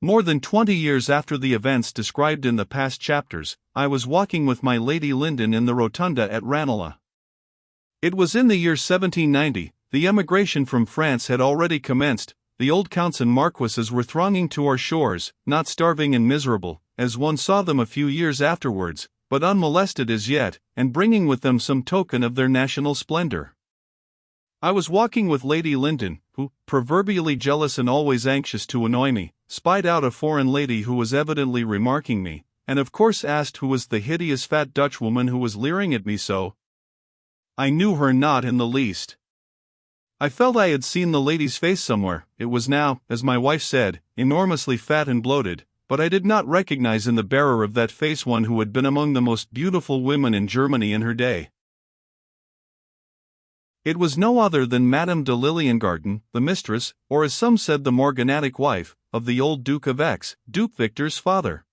More than 20 years after the events described in the past chapters, I was walking with my Lady Lyndon in the rotunda at Ranelagh. It was in the year 1790, the emigration from France had already commenced, the old counts and marquises were thronging to our shores, not starving and miserable, as one saw them a few years afterwards, but unmolested as yet, and bringing with them some token of their national splendor. I was walking with Lady Lyndon, who, proverbially jealous and always anxious to annoy me, spied out a foreign lady who was evidently remarking me, and of course asked who was the hideous fat Dutchwoman who was leering at me so. I knew her not in the least. I felt I had seen the lady's face somewhere. It was now, as my wife said, enormously fat and bloated, but I did not recognize in the bearer of that face one who had been among the most beautiful women in Germany in her day. It was no other than Madame de Liliengarten, the mistress, or as some said the morganatic wife, of the old Duke of X, Duke Victor's father.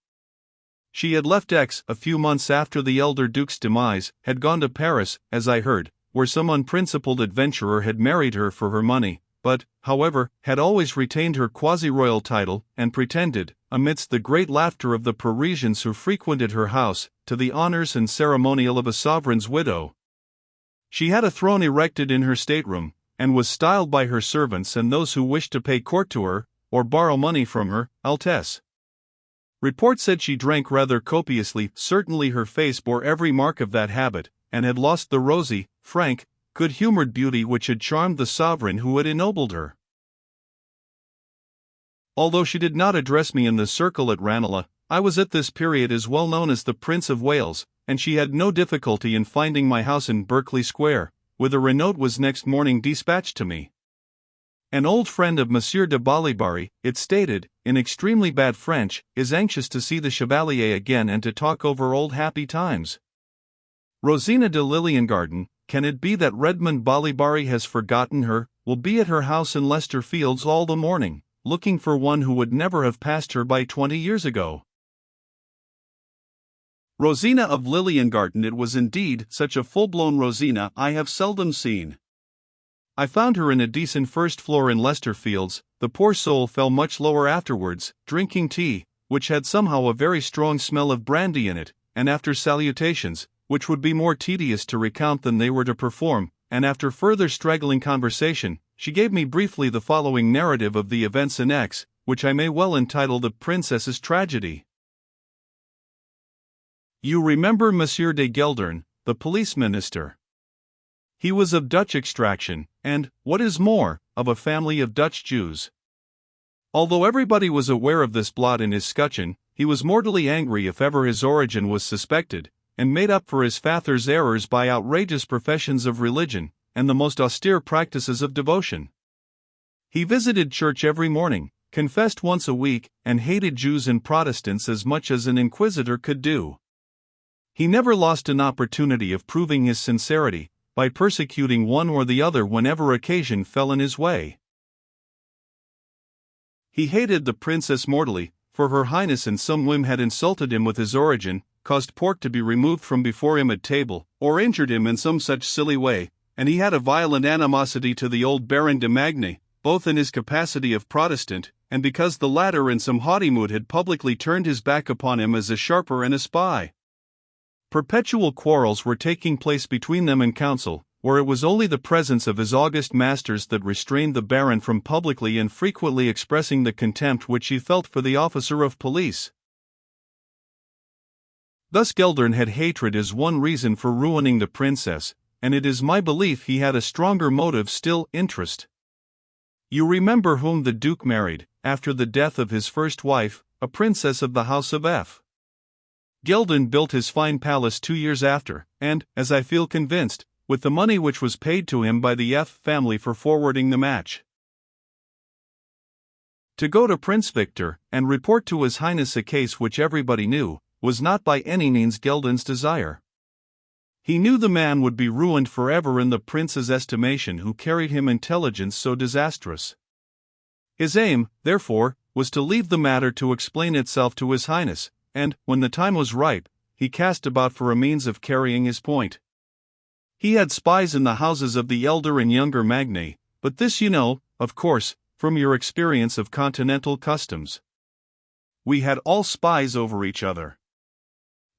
She had left X a few months after the elder Duke's demise, had gone to Paris, as I heard, where some unprincipled adventurer had married her for her money, but, however, had always retained her quasi-royal title, and pretended, amidst the great laughter of the Parisians who frequented her house, to the honors and ceremonial of a sovereign's widow. She had a throne erected in her stateroom, and was styled by her servants and those who wished to pay court to her, or borrow money from her, Altesse. Report said she drank rather copiously. Certainly her face bore every mark of that habit, and had lost the rosy, frank, good-humored beauty which had charmed the sovereign who had ennobled her. Although she did not address me in the circle at Ranelagh, I was at this period as well known as the Prince of Wales, and she had no difficulty in finding my house in Berkeley Square, whither a note was next morning dispatched to me. An old friend of Monsieur de Balibari, it stated, in extremely bad French, is anxious to see the Chevalier again and to talk over old happy times. Rosina de Liliengarten, can it be that Redmond Balibari has forgotten her, will be at her house in Leicester Fields all the morning, looking for one who would never have passed her by 20 years ago. Rosina of Liliengarten. It was indeed such a full-blown Rosina I have seldom seen. I found her in a decent first floor in Leicester Fields. The poor soul fell much lower afterwards, drinking tea, which had somehow a very strong smell of brandy in it, and after salutations, which would be more tedious to recount than they were to perform, and after further straggling conversation, she gave me briefly the following narrative of the events in X, which I may well entitle The Princess's Tragedy. You remember Monsieur de Geldern, the police minister. He was of Dutch extraction, and, what is more, of a family of Dutch Jews. Although everybody was aware of this blot in his scutcheon, he was mortally angry if ever his origin was suspected, and made up for his father's errors by outrageous professions of religion, and the most austere practices of devotion. He visited church every morning, confessed once a week, and hated Jews and Protestants as much as an inquisitor could do. He never lost an opportunity of proving his sincerity, by persecuting one or the other whenever occasion fell in his way. He hated the princess mortally, for her highness in some whim had insulted him with his origin, caused pork to be removed from before him at table, or injured him in some such silly way, and he had a violent animosity to the old Baron de Magny, both in his capacity of Protestant, and because the latter in some haughty mood had publicly turned his back upon him as a sharper and a spy. Perpetual quarrels were taking place between them in council, where it was only the presence of his august masters that restrained the Baron from publicly and frequently expressing the contempt which he felt for the officer of police. Thus Geldern had hatred as one reason for ruining the princess, and it is my belief he had a stronger motive still, interest. You remember whom the Duke married, after the death of his first wife, a princess of the House of F. Geldern built his fine palace 2 years after, and, as I feel convinced, with the money which was paid to him by the F family for forwarding the match. To go to Prince Victor, and report to His Highness a case which everybody knew, was not by any means Geldern's desire. He knew the man would be ruined forever in the prince's estimation who carried him intelligence so disastrous. His aim, therefore, was to leave the matter to explain itself to His Highness, and, when the time was ripe, he cast about for a means of carrying his point. He had spies in the houses of the elder and younger Magny, but this you know, of course, from your experience of continental customs. We had all spies over each other.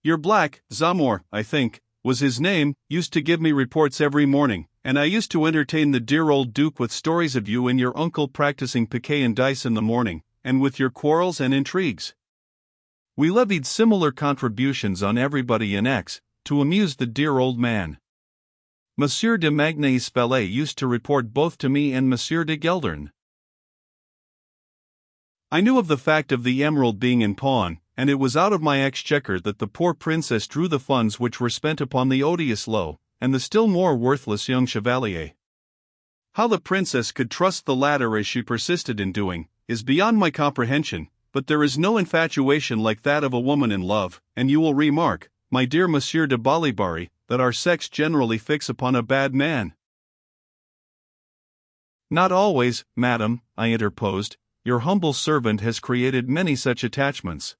Your black, Zamor, I think, was his name, used to give me reports every morning, and I used to entertain the dear old Duke with stories of you and your uncle practicing piquet and dice in the morning, and with your quarrels and intrigues. We levied similar contributions on everybody in X, to amuse the dear old man. Monsieur de Magny's valet used to report both to me and Monsieur de Geldern. I knew of the fact of the emerald being in pawn, and it was out of my exchequer that the poor princess drew the funds which were spent upon the odious Lowe, and the still more worthless young chevalier. How the princess could trust the latter as she persisted in doing, is beyond my comprehension, but there is no infatuation like that of a woman in love, and you will remark, my dear Monsieur de Balibari, that our sex generally fix upon a bad man. Not always, madam, I interposed. Your humble servant has created many such attachments.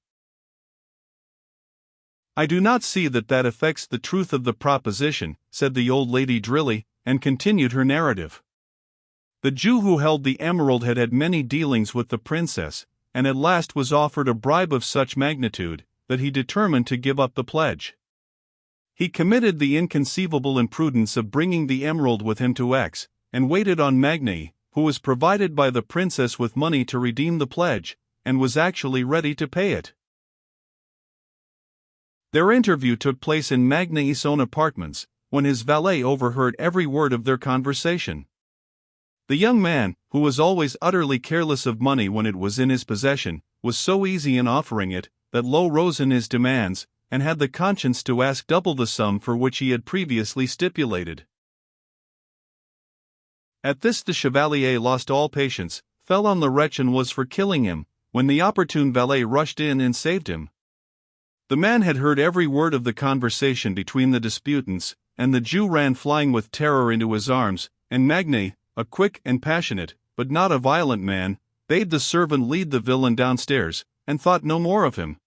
I do not see that affects the truth of the proposition, said the old lady drily, and continued her narrative. The Jew who held the emerald had many dealings with the princess, and at last was offered a bribe of such magnitude, that he determined to give up the pledge. He committed the inconceivable imprudence of bringing the emerald with him to X, and waited on Magny, who was provided by the princess with money to redeem the pledge, and was actually ready to pay it. Their interview took place in Magny's own apartments, when his valet overheard every word of their conversation. The young man, who was always utterly careless of money when it was in his possession, was so easy in offering it, that Lowe rose in his demands, and had the conscience to ask double the sum for which he had previously stipulated. At this the chevalier lost all patience, fell on the wretch and was for killing him, when the opportune valet rushed in and saved him. The man had heard every word of the conversation between the disputants, and the Jew ran flying with terror into his arms, and Magny, a quick and passionate, but not a violent man, bade the servant lead the villain downstairs, and thought no more of him.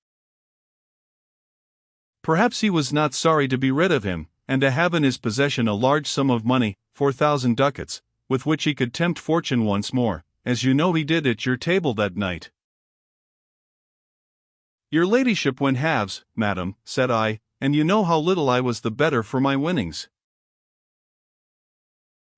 Perhaps he was not sorry to be rid of him, and to have in his possession a large sum of money, 4,000 ducats, with which he could tempt fortune once more, as you know he did at your table that night. Your ladyship went halves, madam, said I, and you know how little I was the better for my winnings.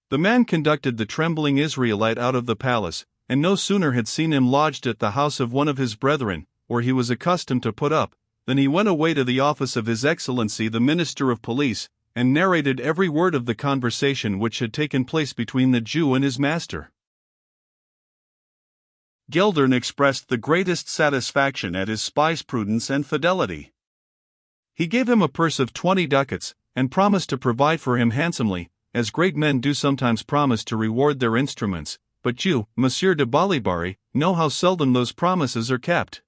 The man conducted the trembling Israelite out of the palace, and no sooner had seen him lodged at the house of one of his brethren, where he was accustomed to put up, than he went away to the office of His Excellency the Minister of Police, and narrated every word of the conversation which had taken place between the Jew and his master. Geldern expressed the greatest satisfaction at his spy's prudence and fidelity. He gave him a purse of 20 ducats, and promised to provide for him handsomely, as great men do sometimes promise to reward their instruments, but you, Monsieur de Balibari, know how seldom those promises are kept.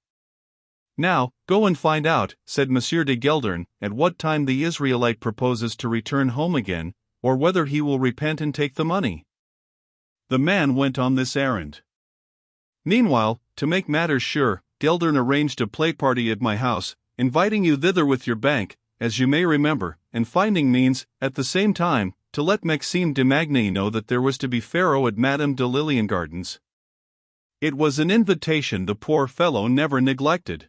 Now, go and find out, said Monsieur de Geldern, at what time the Israelite proposes to return home again, or whether he will repent and take the money. The man went on this errand. Meanwhile, to make matters sure, Geldern arranged a play party at my house, inviting you thither with your bank, as you may remember, and finding means, at the same time, to let Maxime de Magny know that there was to be faro at Madame de Liliengarden's. It was an invitation the poor fellow never neglected.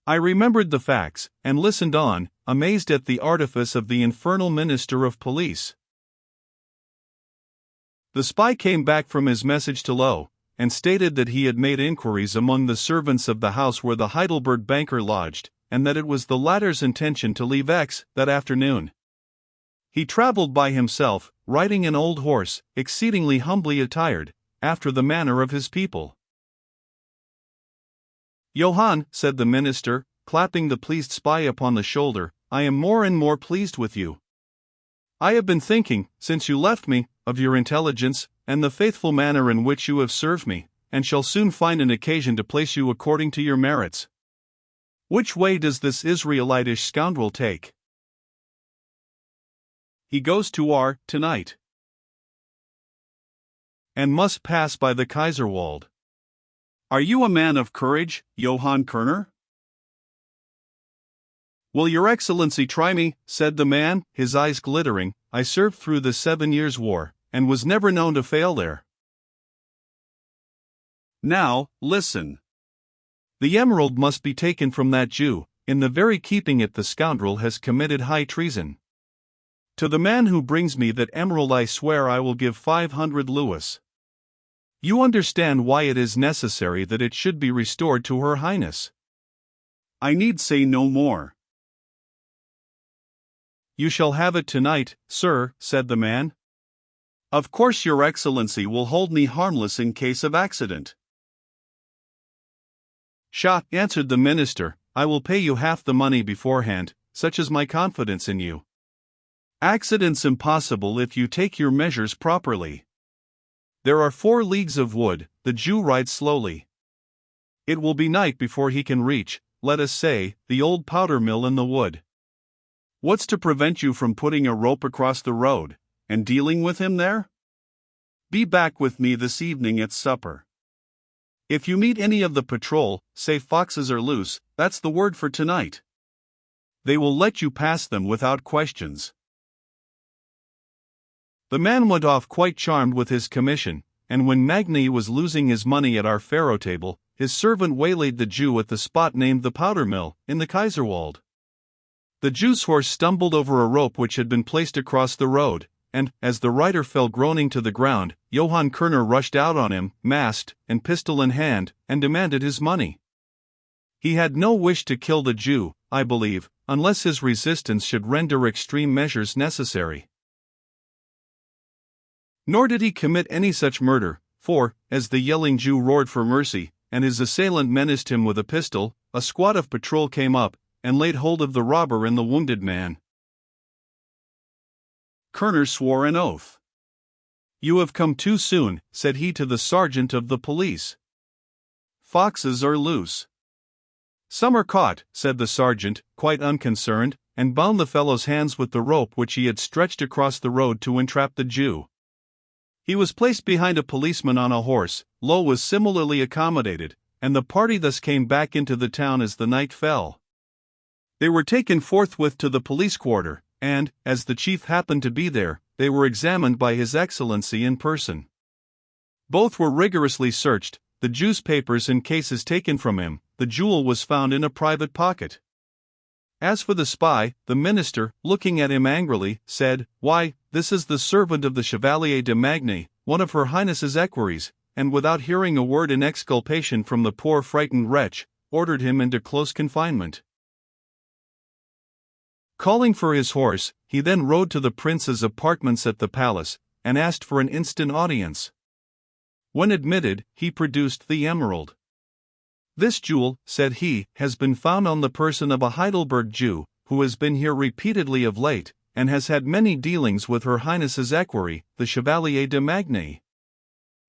I remembered the facts, and listened on, amazed at the artifice of the infernal minister of police. The spy came back from his message to Lowe, and stated that he had made inquiries among the servants of the house where the Heidelberg banker lodged, and that it was the latter's intention to leave X that afternoon. He traveled by himself, riding an old horse, exceedingly humbly attired, after the manner of his people. Johann, said the minister, clapping the pleased spy upon the shoulder, I am more and more pleased with you. I have been thinking, since you left me, of your intelligence, and the faithful manner in which you have served me, and shall soon find an occasion to place you according to your merits. Which way does this Israelitish scoundrel take? He goes to R tonight, and must pass by the Kaiserwald. Are you a man of courage, Johann Kerner? Will your Excellency try me, said the man, his eyes glittering. I served through the 7 Years' War, and was never known to fail there. Now, listen. The emerald must be taken from that Jew. In the very keeping it, the scoundrel has committed high treason. To the man who brings me that emerald I swear I will give 500 louis. You understand why it is necessary that it should be restored to Her Highness. I need say no more. You shall have it tonight, sir, said the man. Of course your excellency will hold me harmless in case of accident. Shah, answered the minister, I will pay you half the money beforehand, such is my confidence in you. Accidents impossible if you take your measures properly. There are 4 leagues of wood, the Jew rides slowly. It will be night before he can reach, let us say, the old powder mill in the wood. What's to prevent you from putting a rope across the road, and dealing with him there? Be back with me this evening at supper. If you meet any of the patrol, say foxes are loose, that's the word for tonight. They will let you pass them without questions. The man went off quite charmed with his commission, and when Magny was losing his money at our faro table, his servant waylaid the Jew at the spot named the Powder Mill, in the Kaiserwald. The Jew's horse stumbled over a rope which had been placed across the road, and, as the rider fell groaning to the ground, Johann Kerner rushed out on him, masked, and pistol in hand, and demanded his money. He had no wish to kill the Jew, I believe, unless his resistance should render extreme measures necessary. Nor did he commit any such murder, for, as the yelling Jew roared for mercy, and his assailant menaced him with a pistol, a squad of patrol came up, and laid hold of the robber and the wounded man. Kerner swore an oath. You have come too soon, said he to the sergeant of the police. Foxes are loose. Some are caught, said the sergeant, quite unconcerned, and bound the fellow's hands with the rope which he had stretched across the road to entrap the Jew. He was placed behind a policeman on a horse, Lowe was similarly accommodated, and the party thus came back into the town as the night fell. They were taken forthwith to the police quarter, and, as the chief happened to be there, they were examined by His Excellency in person. Both were rigorously searched, the Jew's papers and cases taken from him, the jewel was found in a private pocket. As for the spy, the minister, looking at him angrily, said, Why, this is the servant of the Chevalier de Magny, one of Her Highness's equerries, and without hearing a word in exculpation from the poor frightened wretch, ordered him into close confinement. Calling for his horse, he then rode to the prince's apartments at the palace, and asked for an instant audience. When admitted, he produced the emerald. This jewel, said he, has been found on the person of a Heidelberg Jew, who has been here repeatedly of late, and has had many dealings with Her Highness's equerry, the Chevalier de Magny.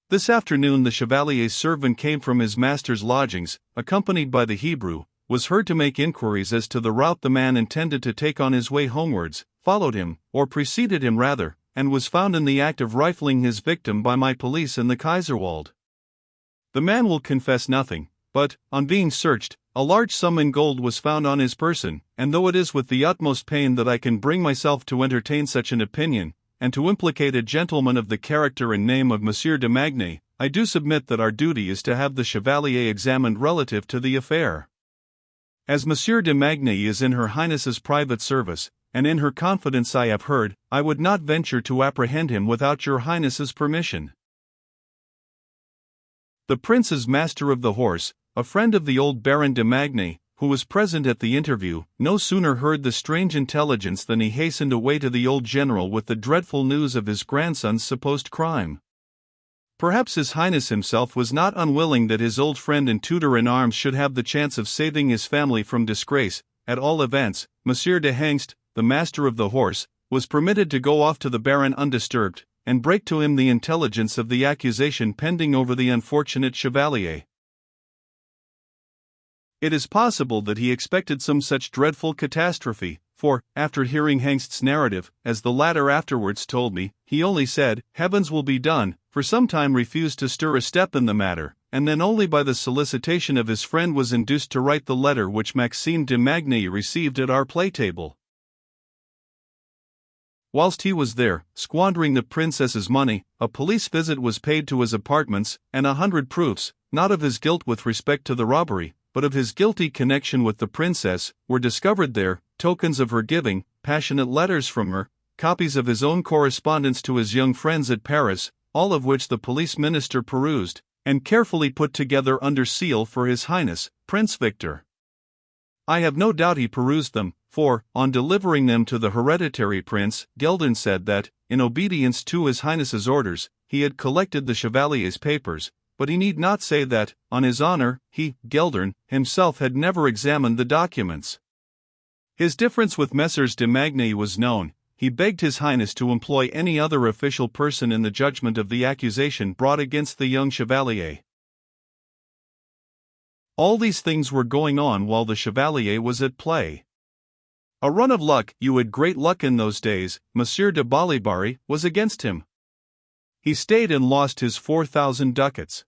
This afternoon the Chevalier's servant came from his master's lodgings, accompanied by the Hebrew, was heard to make inquiries as to the route the man intended to take on his way homewards, followed him, or preceded him rather, and was found in the act of rifling his victim by my police in the Kaiserwald. The man will confess nothing, but, on being searched, a large sum in gold was found on his person, and though it is with the utmost pain that I can bring myself to entertain such an opinion, and to implicate a gentleman of the character and name of Monsieur de Magny, I do submit that our duty is to have the Chevalier examined relative to the affair. As Monsieur de Magny is in Her Highness's private service, and in her confidence I have heard, I would not venture to apprehend him without your Highness's permission. The prince's master of the horse, a friend of the old Baron de Magny, who was present at the interview, no sooner heard the strange intelligence than he hastened away to the old general with the dreadful news of his grandson's supposed crime. Perhaps His Highness himself was not unwilling that his old friend and tutor in arms should have the chance of saving his family from disgrace. At all events, Monsieur de Hengst, the master of the horse, was permitted to go off to the Baron undisturbed, and break to him the intelligence of the accusation pending over the unfortunate Chevalier. It is possible that he expected some such dreadful catastrophe, for, after hearing Hengst's narrative, as the latter afterwards told me, he only said, Heavens will be done, for some time refused to stir a step in the matter, and then only by the solicitation of his friend was induced to write the letter which Maxime de Magny received at our play-table. Whilst he was there, squandering the princess's money, a police visit was paid to his apartments, and 100 proofs, not of his guilt with respect to the robbery, but of his guilty connection with the princess, were discovered there, tokens of her giving, passionate letters from her, copies of his own correspondence to his young friends at Paris, all of which the police minister perused, and carefully put together under seal for His Highness, Prince Victor. I have no doubt he perused them, for, on delivering them to the hereditary prince, Geldern said that, in obedience to His Highness's orders, he had collected the Chevalier's papers, but he need not say that, on his honor, he, Geldern, himself had never examined the documents. His difference with Messrs. de Magnay was known. He begged His Highness to employ any other official person in the judgment of the accusation brought against the young Chevalier. All these things were going on while the Chevalier was at play. A run of luck, you had great luck in those days, Monsieur de Balibari, was against him. He stayed and lost his 4,000 ducats.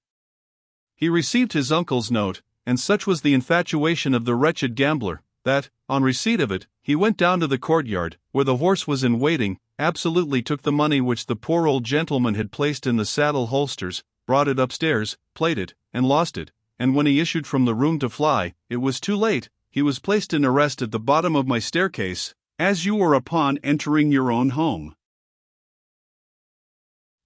He received his uncle's note, and such was the infatuation of the wretched gambler, that, on receipt of it, he went down to the courtyard, where the horse was in waiting, absolutely took the money which the poor old gentleman had placed in the saddle holsters, brought it upstairs, played it, and lost it, and when he issued from the room to fly, it was too late. He was placed in arrest at the bottom of my staircase, as you were upon entering your own home.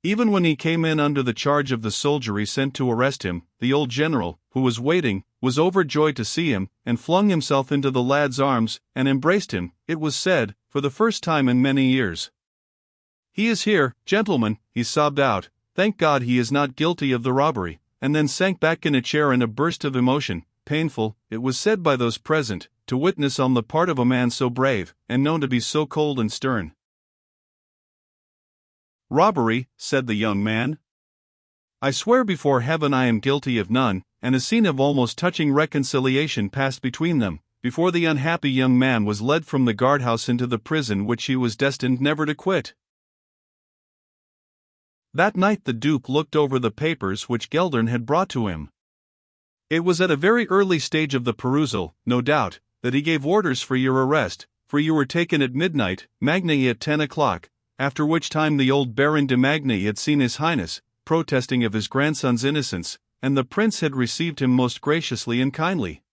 Even when he came in under the charge of the soldiery sent to arrest him, the old general, who was waiting, was overjoyed to see him, and flung himself into the lad's arms, and embraced him, it was said, for the first time in many years. "He is here, gentlemen," he sobbed out, "thank God he is not guilty of the robbery," and then sank back in a chair in a burst of emotion, painful, it was said by those present, to witness on the part of a man so brave, and known to be so cold and stern. "Robbery," said the young man. "I swear before heaven I am guilty of none," and a scene of almost touching reconciliation passed between them, before the unhappy young man was led from the guardhouse into the prison which he was destined never to quit. That night the Duke looked over the papers which Geldern had brought to him. It was at a very early stage of the perusal, no doubt, that he gave orders for your arrest, for you were taken at midnight, Magnay at 10 o'clock, after which time the old Baron de Magnay had seen His Highness, protesting of his grandson's innocence, and the prince had received him most graciously and kindly.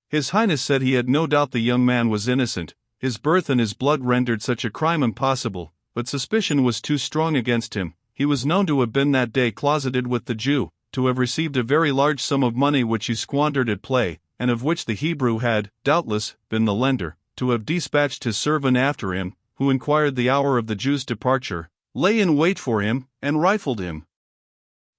His Highness said he had no doubt the young man was innocent, his birth and his blood rendered such a crime impossible, but suspicion was too strong against him. He was known to have been that day closeted with the Jew, to have received a very large sum of money which he squandered at play, and of which the Hebrew had, doubtless, been the lender, to have dispatched his servant after him, who inquired the hour of the Jew's departure, lay in wait for him, and rifled him.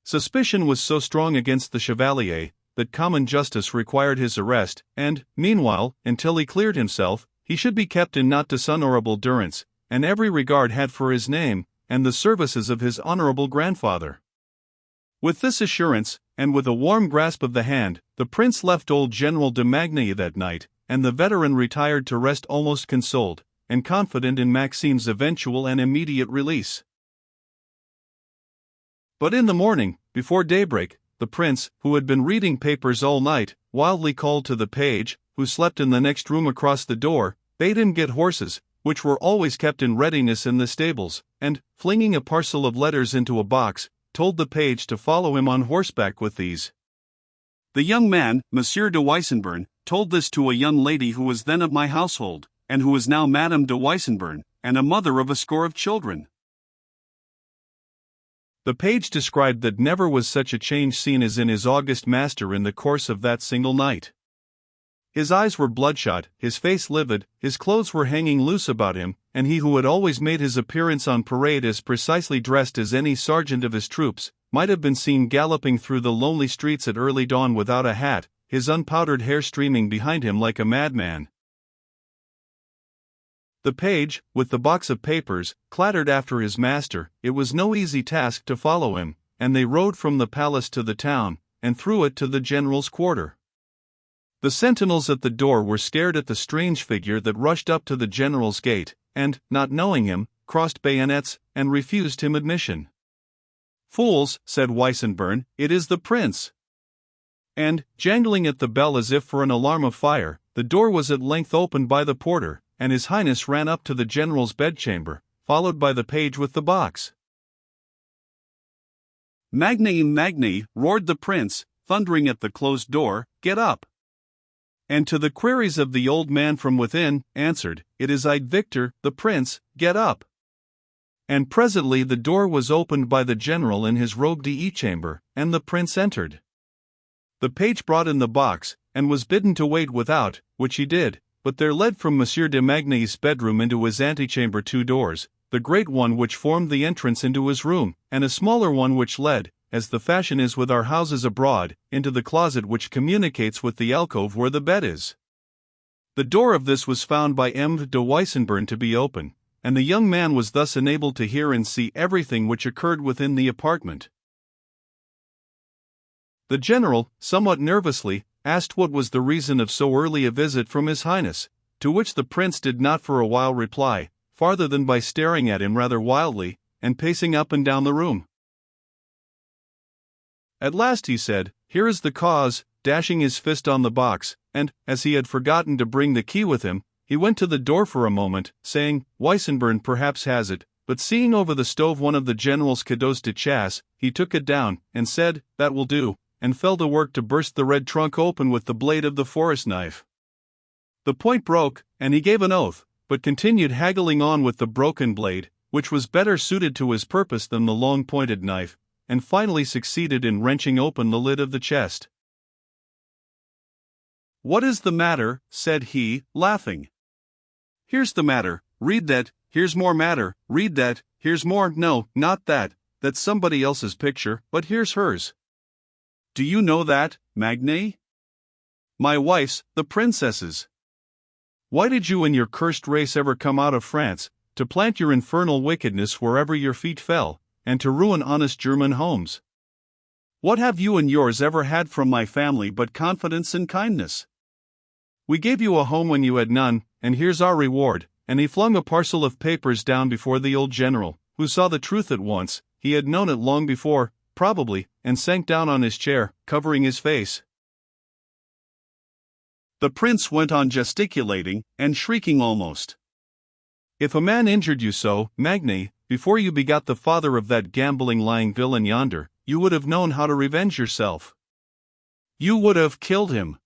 Suspicion was so strong against the Chevalier, that common justice required his arrest, and, meanwhile, until he cleared himself, he should be kept in not dishonorable durance, and every regard had for his name, and the services of his honorable grandfather. With this assurance, and with a warm grasp of the hand, the prince left old General de Magnay that night, and the veteran retired to rest almost consoled, and confident in Maxime's eventual and immediate release. But in the morning, before daybreak, the prince, who had been reading papers all night, wildly called to the page, who slept in the next room across the door, bade him get horses, which were always kept in readiness in the stables, and, flinging a parcel of letters into a box, told the page to follow him on horseback with these. The young man, Monsieur de Weissenborn, told this to a young lady who was then of my household, and who is now Madame de Weissenborn, and a mother of a score of children. The page described that never was such a change seen as in his august master in the course of that single night. His eyes were bloodshot, his face livid, his clothes were hanging loose about him, and he who had always made his appearance on parade as precisely dressed as any sergeant of his troops, might have been seen galloping through the lonely streets at early dawn without a hat, his unpowdered hair streaming behind him like a madman. The page, with the box of papers, clattered after his master. It was no easy task to follow him, and they rode from the palace to the town, and through it to the general's quarter. The sentinels at the door were scared at the strange figure that rushed up to the general's gate, and, not knowing him, crossed bayonets, and refused him admission. "Fools," said Weissenborn, "it is the prince." And, jangling at the bell as if for an alarm of fire, the door was at length opened by the porter, and His Highness ran up to the general's bedchamber, followed by the page with the box. "Magnay, Magnay," roared the prince, thundering at the closed door, "Get up!" And to the queries of the old man from within, answered, "It is I, Victor, the prince, get up!" And presently the door was opened by the general in his robe d'chambre, and the prince entered. The page brought in the box, and was bidden to wait without, which he did, but there led from Monsieur de Magny's bedroom into his antechamber 2 doors, the great one which formed the entrance into his room, and a smaller one which led, as the fashion is with our houses abroad, into the closet which communicates with the alcove where the bed is. The door of this was found by M. de Weissenborn to be open, and the young man was thus enabled to hear and see everything which occurred within the apartment. The general, somewhat nervously, asked what was the reason of so early a visit from His Highness, to which the prince did not for a while reply, farther than by staring at him rather wildly, and pacing up and down the room. At last he said, "Here is the cause," dashing his fist on the box, and, as he had forgotten to bring the key with him, he went to the door for a moment, saying, "Weissenborn perhaps has it," but seeing over the stove one of the general's cadeaux de chasse, he took it down, and said, "That will do," and fell to work to burst the red trunk open with the blade of the forest knife. The point broke, and he gave an oath, but continued haggling on with the broken blade, which was better suited to his purpose than the long pointed knife, and finally succeeded in wrenching open the lid of the chest. "What is the matter?" said he, laughing. "Here's the matter, read that, here's more matter, read that, here's more, no, not that, that's somebody else's picture, but here's hers. Do you know that, Magne? My wife's, the princess's. Why did you and your cursed race ever come out of France, to plant your infernal wickedness wherever your feet fell, and to ruin honest German homes? What have you and yours ever had from my family but confidence and kindness? We gave you a home when you had none, and here's our reward," and he flung a parcel of papers down before the old general, who saw the truth at once. He had known it long before, probably, and sank down on his chair, covering his face. The prince went on gesticulating, and shrieking almost. "If a man injured you so, Magne, before you begot the father of that gambling lying villain yonder, you would have known how to revenge yourself. You would have killed him.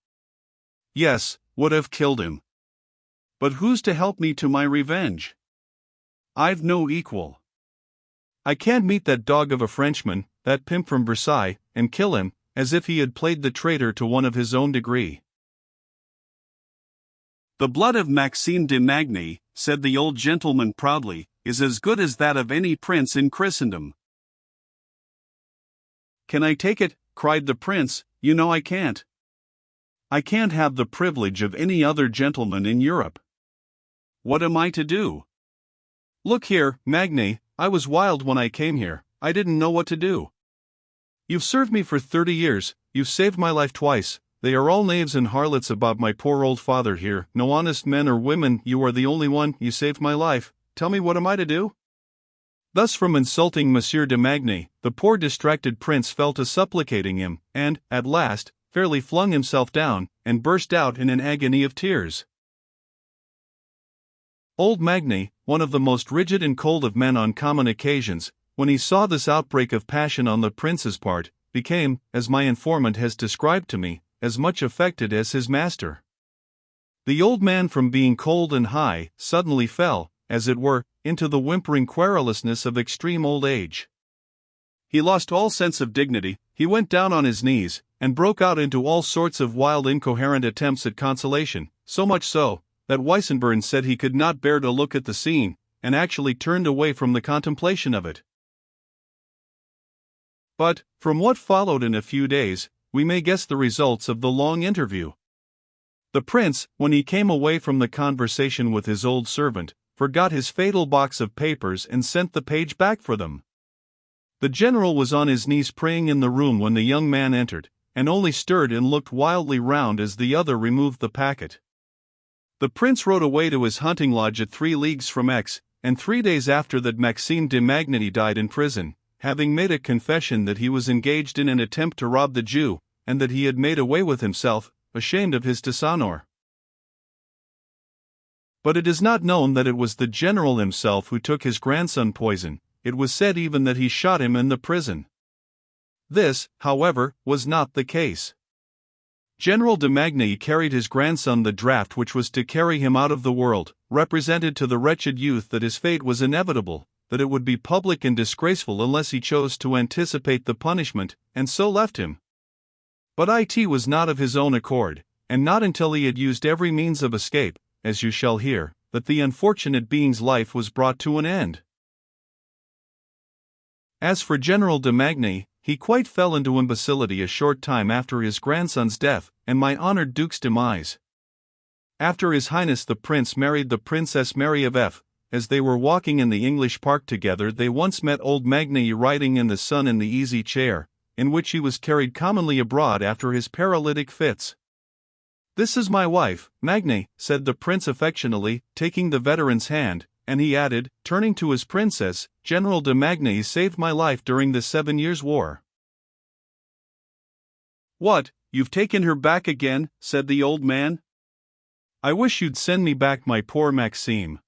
Yes, would have killed him. But who's to help me to my revenge? I've no equal. I can't meet that dog of a Frenchman, that pimp from Versailles, and kill him, as if he had played the traitor to one of his own degree." "The blood of Maxime de Magny," said the old gentleman proudly, "is as good as that of any prince in Christendom." "Can I take it?" cried the prince. "You know I can't. I can't have the privilege of any other gentleman in Europe. What am I to do? Look here, Magne, I was wild when I came here, I didn't know what to do. You've served me for 30 years, you've saved my life twice, they are all knaves and harlots about my poor old father here, no honest men or women, you are the only one, you saved my life, tell me what am I to do?" Thus from insulting Monsieur de Magny, the poor distracted prince fell to supplicating him, and, at last, fairly flung himself down, and burst out in an agony of tears. Old Magny, one of the most rigid and cold of men on common occasions, when he saw this outbreak of passion on the prince's part, became, as my informant has described to me, as much affected as his master. The old man, from being cold and high, suddenly fell, as it were, into the whimpering querulousness of extreme old age. He lost all sense of dignity, he went down on his knees, and broke out into all sorts of wild incoherent attempts at consolation, so much so, that Weissenborn said he could not bear to look at the scene, and actually turned away from the contemplation of it. But, from what followed in a few days, we may guess the results of the long interview. The prince, when he came away from the conversation with his old servant, forgot his fatal box of papers and sent the page back for them. The general was on his knees praying in the room when the young man entered, and only stirred and looked wildly round as the other removed the packet. The prince rode away to his hunting lodge at 3 leagues from Aix, and 3 days after that Maxime de Magny died in prison, having made a confession that he was engaged in an attempt to rob the Jew, and that he had made away with himself, ashamed of his dishonor. But it is not known that it was the general himself who took his grandson poison, it was said even that he shot him in the prison. This, however, was not the case. General de Magny carried his grandson the draft which was to carry him out of the world, represented to the wretched youth that his fate was inevitable, that it would be public and disgraceful unless he chose to anticipate the punishment, and so left him. But it was not of his own accord, and not until he had used every means of escape, as you shall hear, that the unfortunate being's life was brought to an end. As for General de Magny, he quite fell into imbecility a short time after his grandson's death, and my honored Duke's demise. After His Highness the Prince married the Princess Mary of F., as they were walking in the English park together, they once met old Magny riding in the sun in the easy chair, in which he was carried commonly abroad after his paralytic fits. "This is my wife, Magny," said the prince affectionately, taking the veteran's hand, and he added, turning to his princess, "General de Magny saved my life during the 7 Years' War." "What, you've taken her back again?" said the old man. "I wish you'd send me back my poor Maxime."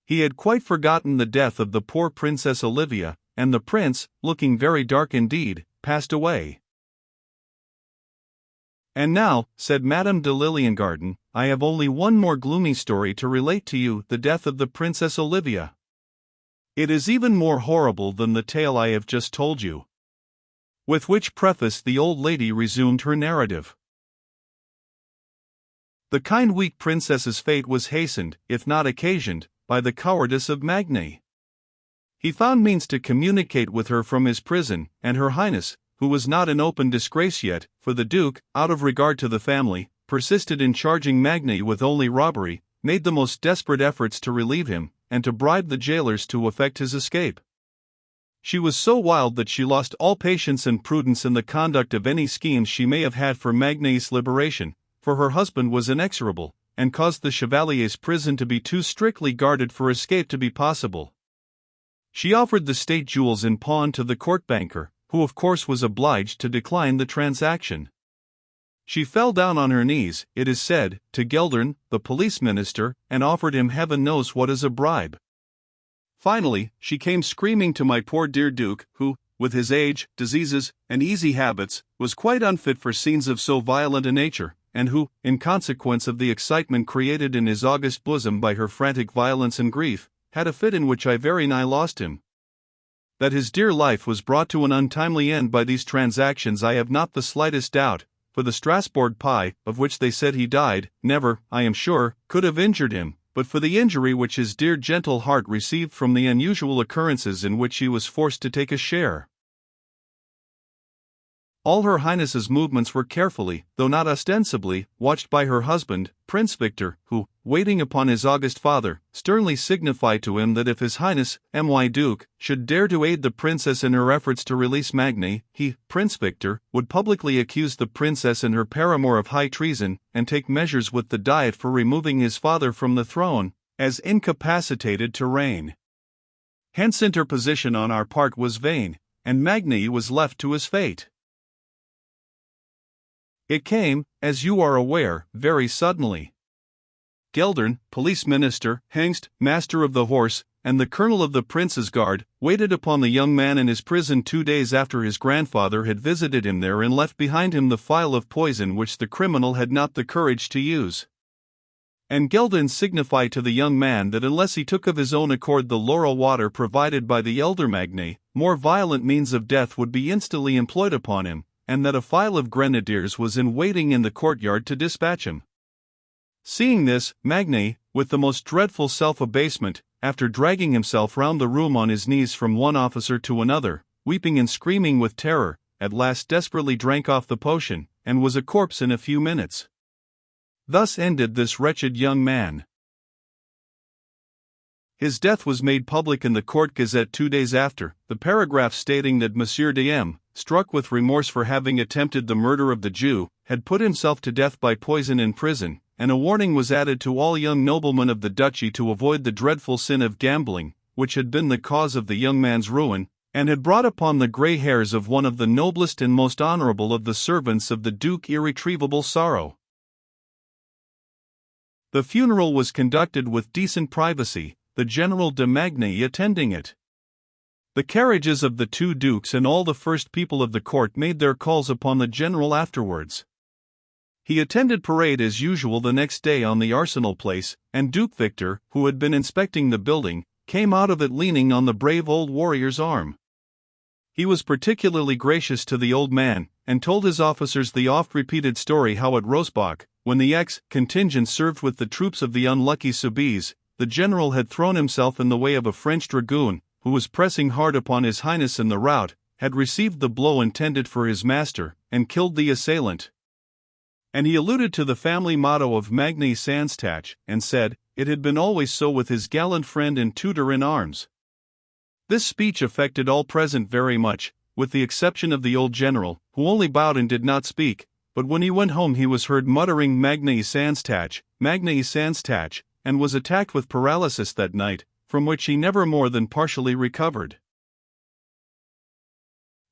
He had quite forgotten the death of the poor Princess Olivia, and the prince, looking very dark indeed, passed away. "And now," said Madame de Liliengarden, "I have only one more gloomy story to relate to you, the death of the Princess Olivia. It is even more horrible than the tale I have just told you." With which preface the old lady resumed her narrative. The kind weak princess's fate was hastened, if not occasioned, by the cowardice of Magny. He found means to communicate with her from his prison, and Her Highness, who was not in open disgrace yet, for the Duke, out of regard to the family, persisted in charging Magny with only robbery, made the most desperate efforts to relieve him, and to bribe the jailers to effect his escape. She was so wild that she lost all patience and prudence in the conduct of any schemes she may have had for Magny's liberation, for her husband was inexorable, and caused the Chevalier's prison to be too strictly guarded for escape to be possible. She offered the state jewels in pawn to the court banker, who of course was obliged to decline the transaction. She fell down on her knees, it is said, to Geldern, the police minister, and offered him heaven knows what as a bribe. Finally, she came screaming to my poor dear Duke, who, with his age, diseases, and easy habits, was quite unfit for scenes of so violent a nature, and who, in consequence of the excitement created in his august bosom by her frantic violence and grief, had a fit in which I very nigh lost him. That his dear life was brought to an untimely end by these transactions I have not the slightest doubt, for the Strasbourg pie, of which they said he died, never, I am sure, could have injured him, but for the injury which his dear gentle heart received from the unusual occurrences in which he was forced to take a share. All Her Highness's movements were carefully, though not ostensibly, watched by her husband, Prince Victor, who, waiting upon his august father, sternly signified to him that if His Highness, M.Y. Duke, should dare to aid the princess in her efforts to release Magny, he, Prince Victor, would publicly accuse the princess and her paramour of high treason, and take measures with the Diet for removing his father from the throne, as incapacitated to reign. Hence interposition on our part was vain, and Magny was left to his fate. It came, as you are aware, very suddenly. Geldern, police minister, Hengst, master of the horse, and the colonel of the prince's guard, waited upon the young man in his prison 2 days after his grandfather had visited him there and left behind him the phial of poison which the criminal had not the courage to use. And Geldern signified to the young man that unless he took of his own accord the laurel water provided by the elder Magny, more violent means of death would be instantly employed upon him, and that a file of grenadiers was in waiting in the courtyard to dispatch him. Seeing this, Magny, with the most dreadful self-abasement, after dragging himself round the room on his knees from one officer to another, weeping and screaming with terror, at last desperately drank off the potion, and was a corpse in a few minutes. Thus ended this wretched young man. His death was made public in the Court Gazette 2 days after, the paragraph stating that Monsieur de M., struck with remorse for having attempted the murder of the Jew, had put himself to death by poison in prison, and a warning was added to all young noblemen of the duchy to avoid the dreadful sin of gambling, which had been the cause of the young man's ruin, and had brought upon the grey hairs of one of the noblest and most honourable of the servants of the Duke irretrievable sorrow. The funeral was conducted with decent privacy, the General de Magny attending it. The carriages of the two dukes and all the first people of the court made their calls upon the general afterwards. He attended parade as usual the next day on the Arsenal Place, and Duke Victor, who had been inspecting the building, came out of it leaning on the brave old warrior's arm. He was particularly gracious to the old man, and told his officers the oft-repeated story how at Rosbach, when the contingent served with the troops of the unlucky Soubise, the general had thrown himself in the way of a French dragoon, who was pressing hard upon his highness in the rout, had received the blow intended for his master, and killed the assailant. And he alluded to the family motto of Magny Sans Tache, and said, it had been always so with his gallant friend and tutor in arms. This speech affected all present very much, with the exception of the old general, who only bowed and did not speak, but when he went home he was heard muttering Magny Sans Tache, and was attacked with paralysis that night, from which he never more than partially recovered.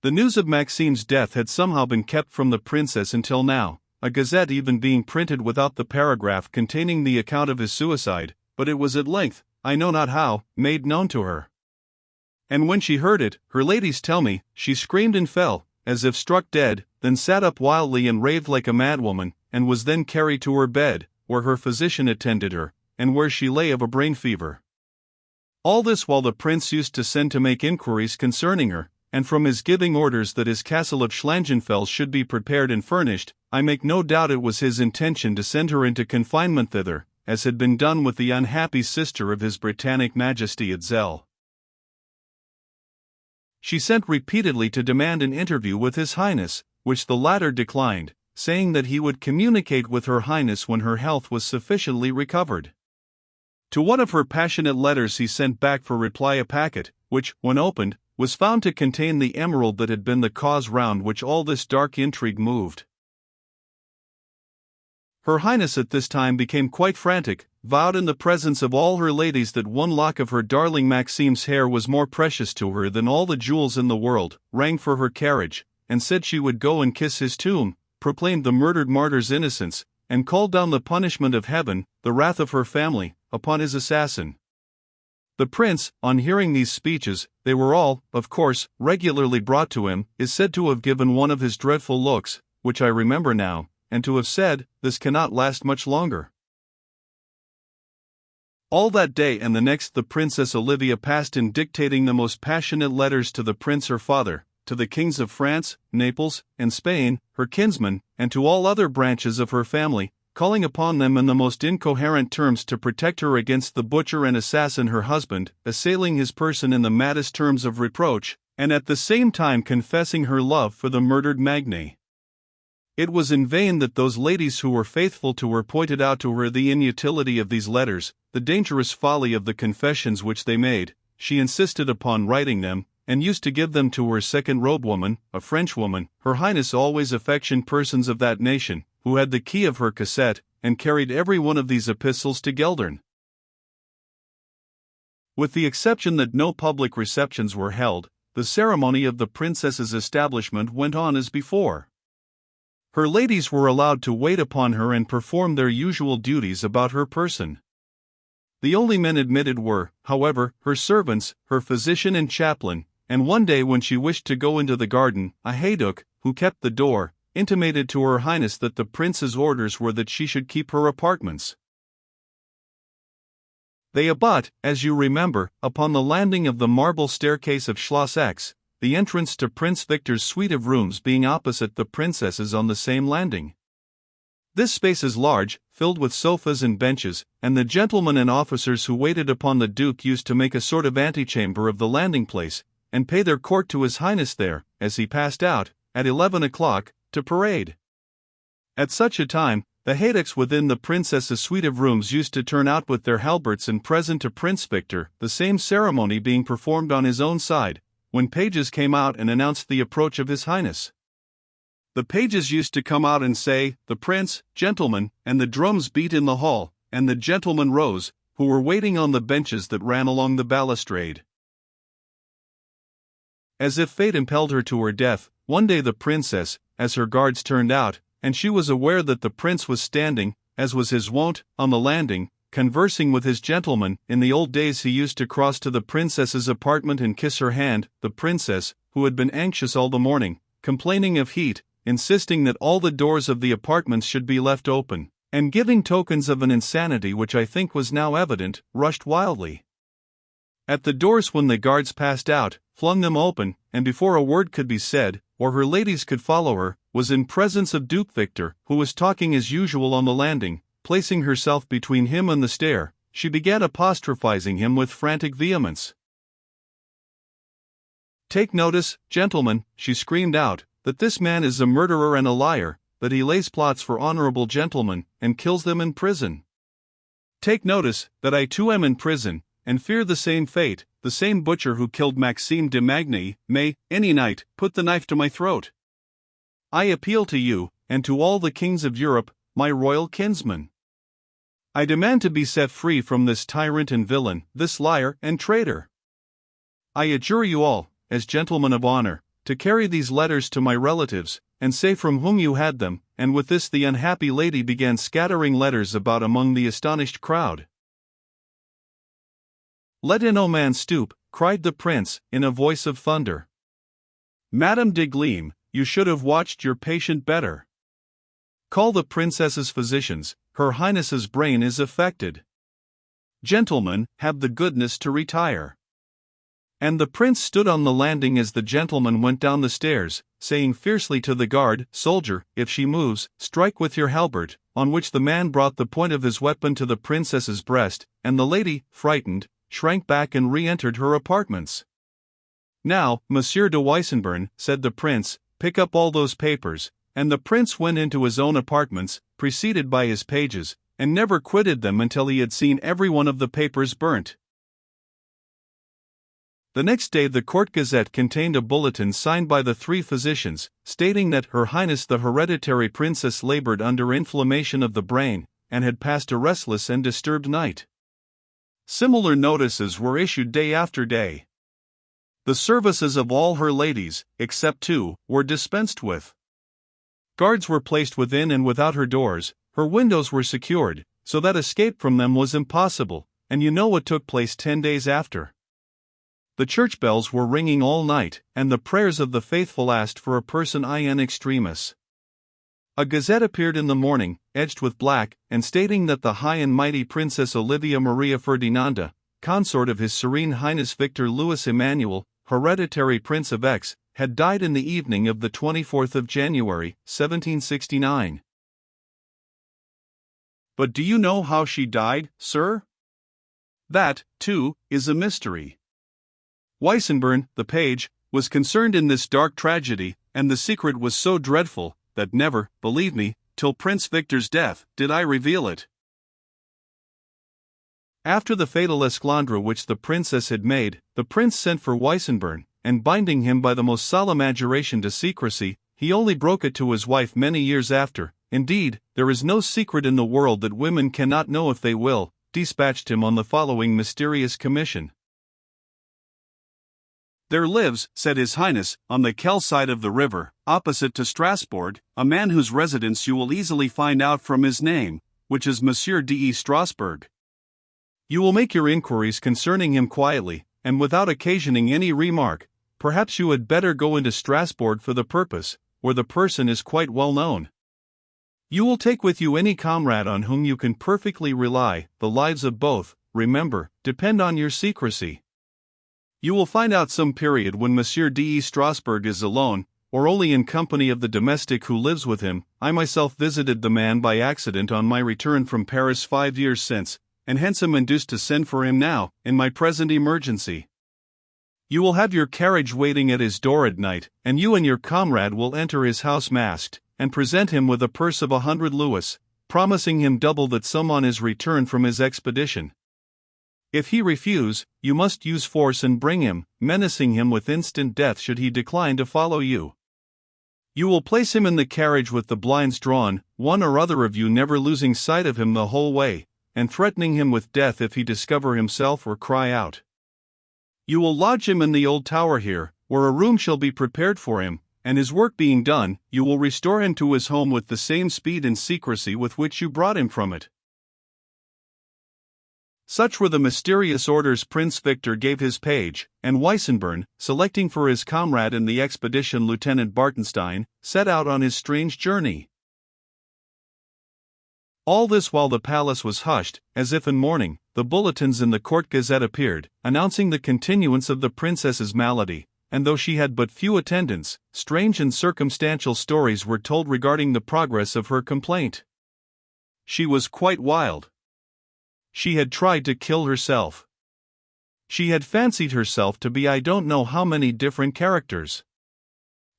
The news of Maxime's death had somehow been kept from the princess until now, a gazette even being printed without the paragraph containing the account of his suicide, but it was at length, I know not how, made known to her. And when she heard it, her ladies tell me, she screamed and fell, as if struck dead, then sat up wildly and raved like a madwoman, and was then carried to her bed, where her physician attended her, and where she lay of a brain fever. All this while the prince used to send to make inquiries concerning her, and from his giving orders that his castle of Schlangenfels should be prepared and furnished, I make no doubt it was his intention to send her into confinement thither, as had been done with the unhappy sister of his Britannic Majesty at Zell. She sent repeatedly to demand an interview with His Highness, which the latter declined, saying that he would communicate with Her Highness when her health was sufficiently recovered. To one of her passionate letters he sent back for reply a packet, which, when opened, was found to contain the emerald that had been the cause round which all this dark intrigue moved. Her Highness at this time became quite frantic, vowed in the presence of all her ladies that one lock of her darling Maxime's hair was more precious to her than all the jewels in the world, rang for her carriage, and said she would go and kiss his tomb, proclaimed the murdered martyr's innocence, and called down the punishment of heaven, the wrath of her family, upon his assassin. The prince, on hearing these speeches, they were all, of course, regularly brought to him, is said to have given one of his dreadful looks, which I remember now, and to have said, "This cannot last much longer." All that day and the next the Princess Olivia passed in dictating the most passionate letters to the prince her father, to the kings of France, Naples, and Spain, her kinsmen, and to all other branches of her family, calling upon them in the most incoherent terms to protect her against the butcher and assassin her husband, assailing his person in the maddest terms of reproach, and at the same time confessing her love for the murdered magnate. It was in vain that those ladies who were faithful to her pointed out to her the inutility of these letters, the dangerous folly of the confessions which they made. She insisted upon writing them, and used to give them to her second robe-woman, a Frenchwoman, Her Highness always affectioned persons of that nation, who had the key of her cassette, and carried every one of these epistles to Geldern. With the exception that no public receptions were held, the ceremony of the princess's establishment went on as before. Her ladies were allowed to wait upon her and perform their usual duties about her person. The only men admitted were, however, her servants, her physician and chaplain, and one day when she wished to go into the garden, a heyduc, who kept the door, intimated to Her Highness that the prince's orders were that she should keep her apartments. They abut, as you remember, upon the landing of the marble staircase of Schloss X, the entrance to Prince Victor's suite of rooms being opposite the princess's on the same landing. This space is large, filled with sofas and benches, and the gentlemen and officers who waited upon the Duke used to make a sort of antechamber of the landing place, and pay their court to His Highness there, as he passed out, at 11 o'clock, to parade. At such a time, the heyducs within the princess's suite of rooms used to turn out with their halberts and present to Prince Victor, the same ceremony being performed on his own side, when pages came out and announced the approach of His Highness. The pages used to come out and say, "The prince, gentlemen," and the drums beat in the hall, and the gentlemen rose, who were waiting on the benches that ran along the balustrade. As if fate impelled her to her death, one day the princess, as her guards turned out, and she was aware that the prince was standing, as was his wont, on the landing, conversing with his gentleman. In the old days he used to cross to the princess's apartment and kiss her hand, the princess, who had been anxious all the morning, complaining of heat, insisting that all the doors of the apartments should be left open, and giving tokens of an insanity which I think was now evident, rushed wildly at the doors when the guards passed out, flung them open, and before a word could be said, or her ladies could follow her, was in presence of Duke Victor, who was talking as usual on the landing. Placing herself between him and the stair, she began apostrophizing him with frantic vehemence. "Take notice, gentlemen," she screamed out, "that this man is a murderer and a liar, that he lays plots for honorable gentlemen, and kills them in prison. Take notice, that I too am in prison, and fear the same fate. The same butcher who killed Maxime de Magny may, any night, put the knife to my throat. I appeal to you, and to all the kings of Europe, my royal kinsmen. I demand to be set free from this tyrant and villain, this liar and traitor. I adjure you all, as gentlemen of honor, to carry these letters to my relatives, and say from whom you had them." And with this the unhappy lady began scattering letters about among the astonished crowd. "Let no man stoop," cried the prince, in a voice of thunder. "Madame de Gleam, you should have watched your patient better. Call the princess's physicians, her highness's brain is affected. Gentlemen, have the goodness to retire." And the prince stood on the landing as the gentleman went down the stairs, saying fiercely to the guard, "Soldier, if she moves, strike with your halberd," on which the man brought the point of his weapon to the princess's breast, and the lady, frightened, shrank back and re-entered her apartments. "Now, Monsieur de Weissenborn," said the prince, "pick up all those papers," and the prince went into his own apartments, preceded by his pages, and never quitted them until he had seen every one of the papers burnt. The next day the court gazette contained a bulletin signed by the 3 physicians, stating that Her Highness the hereditary princess labored under inflammation of the brain, and had passed a restless and disturbed night. Similar notices were issued day after day. The services of all her ladies, except 2, were dispensed with. Guards were placed within and without her doors, her windows were secured, so that escape from them was impossible, and you know what took place 10 days after. The church bells were ringing all night, and the prayers of the faithful asked for a person in extremis. A gazette appeared in the morning, edged with black, and stating that the high and mighty Princess Olivia Maria Ferdinanda, consort of His Serene Highness Victor Louis Emmanuel, hereditary Prince of X, had died in the evening of the 24th of January, 1769. But do you know how she died, sir? That, too, is a mystery. Weissenborn, the page, was concerned in this dark tragedy, and the secret was so dreadful, that never, believe me, till Prince Victor's death, did I reveal it. After the fatal esclandre which the princess had made, the prince sent for Weissenborn, and binding him by the most solemn adjuration to secrecy, he only broke it to his wife many years after. Indeed, there is no secret in the world that women cannot know if they will, dispatched him on the following mysterious commission. "There lives," said His Highness, "on the Kell side of the river, opposite to Strasbourg, a man whose residence you will easily find out from his name, which is Monsieur de Strasbourg. You will make your inquiries concerning him quietly, and without occasioning any remark. Perhaps you had better go into Strasbourg for the purpose, where the person is quite well known. You will take with you any comrade on whom you can perfectly rely. The lives of both, remember, depend on your secrecy. You will find out some period when Monsieur de Strasbourg is alone, or only in company of the domestic who lives with him. I myself visited the man by accident on my return from Paris 5 years since, and hence am induced to send for him now, in my present emergency. You will have your carriage waiting at his door at night, and you and your comrade will enter his house masked, and present him with a purse of 100 louis, promising him double that sum on his return from his expedition. If he refuse, you must use force and bring him, menacing him with instant death should he decline to follow you. You will place him in the carriage with the blinds drawn, one or other of you never losing sight of him the whole way, and threatening him with death if he discover himself or cry out. You will lodge him in the old tower here, where a room shall be prepared for him, and his work being done, you will restore him to his home with the same speed and secrecy with which you brought him from it. Such were the mysterious orders Prince Victor gave his page, and Weissenborn, selecting for his comrade in the expedition Lieutenant Bartenstein, set out on his strange journey. All this while the palace was hushed, as if in mourning. The bulletins in the court gazette appeared, announcing the continuance of the princess's malady, and though she had but few attendants, strange and circumstantial stories were told regarding the progress of her complaint. She was quite wild. She had tried to kill herself. She had fancied herself to be I don't know how many different characters.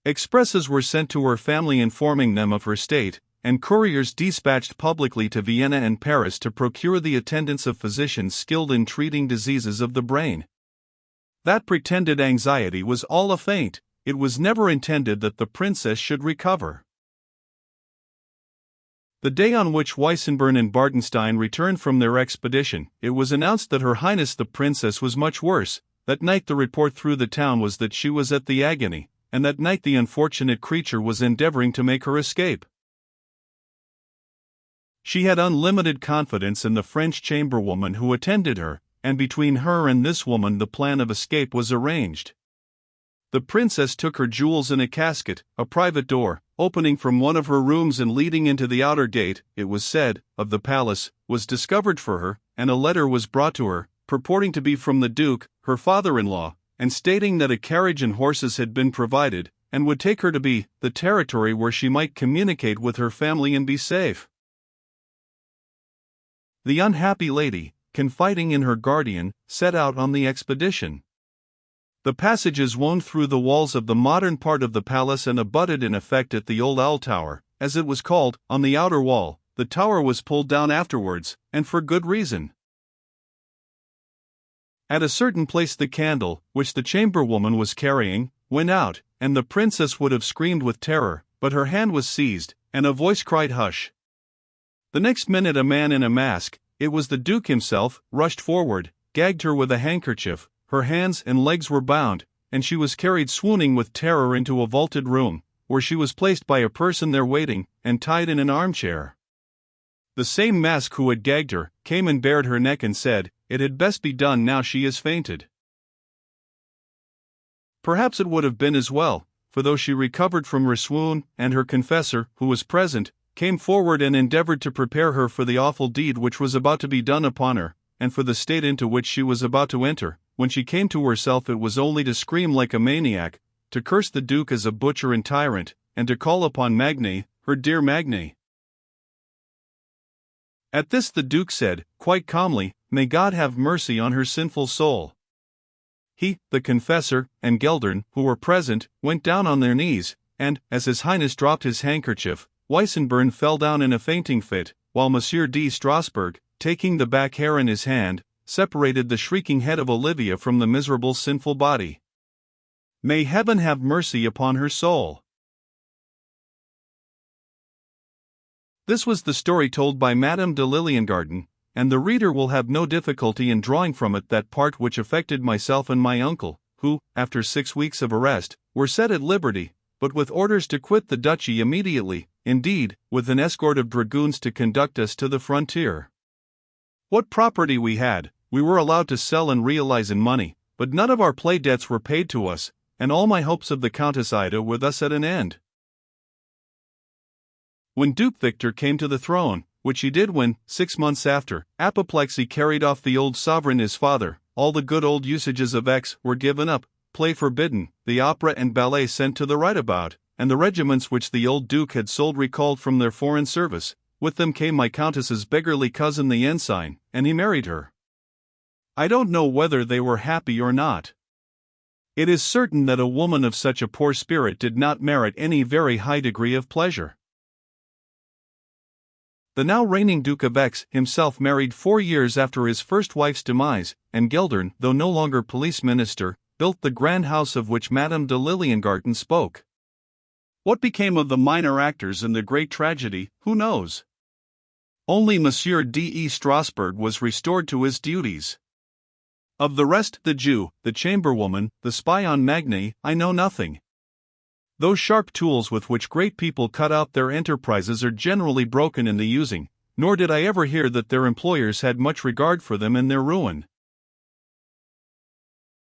Expresses were sent to her family informing them of her state, and couriers dispatched publicly to Vienna and Paris to procure the attendance of physicians skilled in treating diseases of the brain. That pretended anxiety was all a feint. It was never intended that the princess should recover. The day on which Weissenborn and Bartenstein returned from their expedition, it was announced that Her Highness the Princess was much worse. That night the report through the town was that she was at the agony, and that night the unfortunate creature was endeavoring to make her escape. She had unlimited confidence in the French chamberwoman who attended her, and between her and this woman the plan of escape was arranged. The princess took her jewels in a casket. A private door, opening from one of her rooms and leading into the outer gate, it was said, of the palace, was discovered for her, and a letter was brought to her, purporting to be from the Duke, her father-in-law, and stating that a carriage and horses had been provided, and would take her to the territory where she might communicate with her family and be safe. The unhappy lady, confiding in her guardian, set out on the expedition. The passages wound through the walls of the modern part of the palace and abutted in effect at the old owl tower, as it was called, on the outer wall. The tower was pulled down afterwards, and for good reason. At a certain place the candle, which the chamberwoman was carrying, went out, and the princess would have screamed with terror, but her hand was seized, and a voice cried hush. The next minute a man in a mask, it was the Duke himself, rushed forward, gagged her with a handkerchief, her hands and legs were bound, and she was carried swooning with terror into a vaulted room, where she was placed by a person there waiting, and tied in an armchair. The same mask who had gagged her, came and bared her neck and said, "It had best be done now she is fainted." Perhaps it would have been as well, for though she recovered from her swoon, and her confessor, who was present, came forward and endeavored to prepare her for the awful deed which was about to be done upon her, and for the state into which she was about to enter, when she came to herself it was only to scream like a maniac, to curse the Duke as a butcher and tyrant, and to call upon Magne, her dear Magne. At this the Duke said, quite calmly, "May God have mercy on her sinful soul." He, the confessor, and Geldern, who were present, went down on their knees, and, as His Highness dropped his handkerchief, Weissenborn fell down in a fainting fit, while Monsieur de Strasbourg, taking the back hair in his hand, separated the shrieking head of Olivia from the miserable sinful body. May heaven have mercy upon her soul. This was the story told by Madame de Liliengarten, and the reader will have no difficulty in drawing from it that part which affected myself and my uncle, who, after 6 weeks of arrest, were set at liberty, but with orders to quit the duchy immediately, indeed, with an escort of dragoons to conduct us to the frontier. What property we had, we were allowed to sell and realize in money, but none of our play debts were paid to us, and all my hopes of the Countess Ida were thus at an end. When Duke Victor came to the throne, which he did when, 6 months after, apoplexy carried off the old sovereign his father, all the good old usages of Aix were given up, play forbidden, the opera and ballet sent to the right about, and the regiments which the old Duke had sold recalled from their foreign service. With them came my Countess's beggarly cousin the ensign, and he married her. I don't know whether they were happy or not. It is certain that a woman of such a poor spirit did not merit any very high degree of pleasure. The now reigning Duke of Aix himself married 4 years after his first wife's demise, and Geldern, though no longer police minister, built the grand house of which Madame de Liliengarten spoke. What became of the minor actors in the great tragedy, who knows? Only Monsieur de Strasbourg was restored to his duties. Of the rest, the Jew, the chamberwoman, the spy on Magne, I know nothing. Those sharp tools with which great people cut out their enterprises are generally broken in the using, nor did I ever hear that their employers had much regard for them and their ruin.